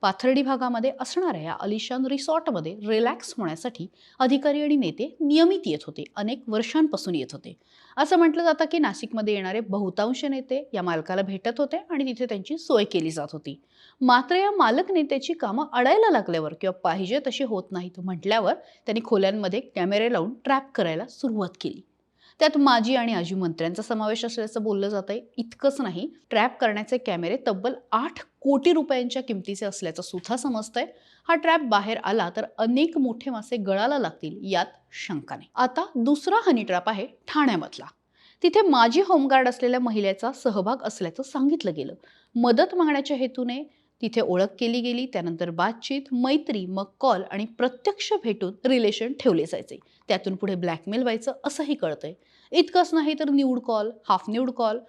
पाथर्डी भागामध्ये असणाऱ्या या अलिशान रिसॉर्टमध्ये रिलॅक्स होण्यासाठी अधिकारी आणि नेते नियमित येत होते, अनेक वर्षांपासून येत होते. असं म्हटलं जातं की नाशिकमध्ये येणारे बहुतांश नेते या मालकाला भेटत होते आणि तिथे त्यांची सोय केली जात होती. मात्र या मालक नेत्याची कामं अडायला लागल्यावर किंवा पाहिजे तशी होत नाहीत म्हटल्यावर त्यांनी खोल्यांमध्ये कॅमेरे लावून ट्रॅप करायला सुरुवात केली. त्यात माजी आणि आजी मंत्र्यांचा समावेश असल्याचं बोललं जात आहे. इतकंच नाही, ट्रॅप करण्याचे कॅमेरे तब्बल 8 कोटी रुपयांच्या किमतीचे असल्याचं सुद्धा समजतंय. हा ट्रॅप बाहेर आला तर अनेक मोठे मासे गळाला लागतील यात शंका नाही. आता दुसरा हनी ट्रॅप आहे ठाण्यामधला. तिथे माजी होमगार्ड असलेल्या महिलेचा सहभाग असल्याचं सांगितलं गेलं. मदत मागण्याच्या हेतूने तिथे ओळख केली गेली, त्यानंतर बातचीत, मैत्री, मग कॉल आणि प्रत्यक्ष भेटून रिलेशन ठेवले जायचे. त्यातून पुढे ब्लॅकमेल व्हायचं असंही कळतंय. इतकंच नाही तर nude call, half nude call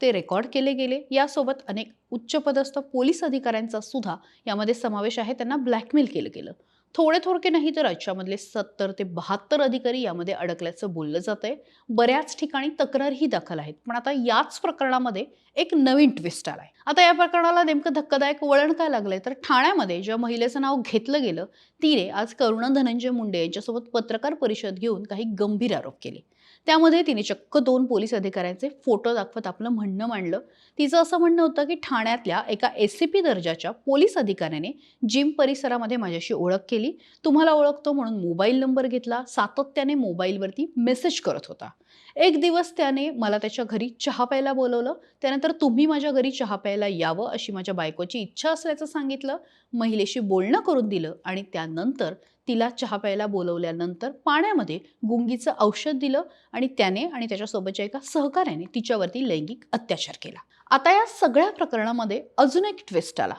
ते रेकॉर्ड केले गेले. यासोबत अनेक उच्चपदस्थ पोलीस अधिकाऱ्यांचा सुद्धा यामध्ये समावेश आहे. त्यांना ब्लॅकमेल केलं गेलं. थोडे थोडके नाही तर राज्यामधले 70 ते 72 अधिकारी यामध्ये अडकल्याचं बोललं जातंय. बऱ्याच ठिकाणी तक्रारही दाखल आहेत. पण आता याच प्रकरणामध्ये एक नवीन ट्विस्ट आलाय. आता या प्रकरणाला नेमकं धक्कादायक वळण काय लागलंय तर ठाण्यामध्ये ज्या महिलेचं नाव घेतलं गेलं, तिने आज करुणा धनंजय मुंडे यांच्यासोबत पत्रकार परिषद घेऊन काही गंभीर आरोप केले. त्यामध्ये तिने चक्क 2 पोलीस अधिकाऱ्यांचे फोटो दाखवत आपलं म्हणणं मांडलं. तिचं असं म्हणणं होतं की ठाण्यातल्या एका एसीपी दर्जाच्या पोलीस अधिकाऱ्याने जिम परिसरामध्ये माझ्याशी ओळख केली, तुम्हाला ओळखतो म्हणून मोबाईल नंबर घेतला, सातत्याने मोबाईलवरती मेसेज करत होता. एक दिवस त्याने मला त्याच्या घरी चहा प्यायला बोलवलं. त्यानंतर तुम्ही माझ्या घरी चहा प्यायला यावं अशी माझ्या बायकोची इच्छा असल्याचं सांगितलं. महिलेशी बोलणं करून दिलं आणि त्यानंतर तिला चहा प्यायला बोलवल्यानंतर पाण्यामध्ये गुंगीचं औषध दिलं आणि त्याने आणि त्याच्यासोबतच्या एका सहकाऱ्याने तिच्यावरती लैंगिक अत्याचार केला. आता या सगळ्या प्रकरणामध्ये अजून एक ट्विस्ट आला.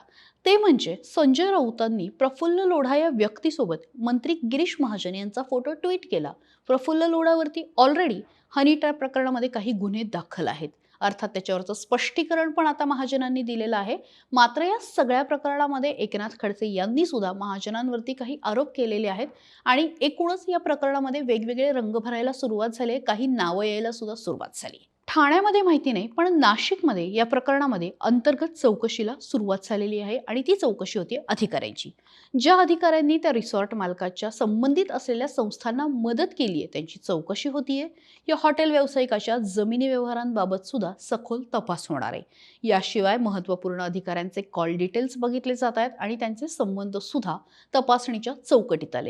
ते म्हणजे संजय राऊतांनी प्रफुल्ल लोढा या व्यक्तीसोबत मंत्री गिरीश महाजन यांचा फोटो ट्विट केला. प्रफुल्ल लोढावरती ऑलरेडी हनी ट्रॅप प्रकरणामध्ये काही गुन्हे दाखल आहेत. अर्थात त्याच्यावरचं स्पष्टीकरण पण आता महाजनांनी दिलेलं आहे. मात्र या सगळ्या प्रकरणामध्ये एकनाथ खडसे यांनी सुद्धा महाजनांवरती काही आरोप केलेले आहेत आणि एकूणच या प्रकरणामध्ये वेगवेगळे रंग भरायला सुरुवात झाली आहे. काही नावं यायला सुद्धा सुरुवात झाली. ठाण्यामध्ये माहिती नाही, पण नाशिकमध्ये या प्रकरणामध्ये अंतर्गत चौकशीला सुरुवात झालेली आहे आणि ती चौकशी होती अधिकाऱ्यांची. ज्या अधिकाऱ्यांनी त्या रिसॉर्ट मालकाच्या संबंधित असलेल्या संस्थांना मदत केली आहे त्यांची चौकशी होतीये. या हॉटेल व्यावसायिकाच्या जमिनी व्यवहारांबाबत सुद्धा सखोल तपास होणार आहे. याशिवाय महत्त्वपूर्ण अधिकाऱ्यांचे कॉल डिटेल्स बघितले जात आहेत आणि त्यांचे संबंध सुद्धा तपासणीच्या चौकटीत आले.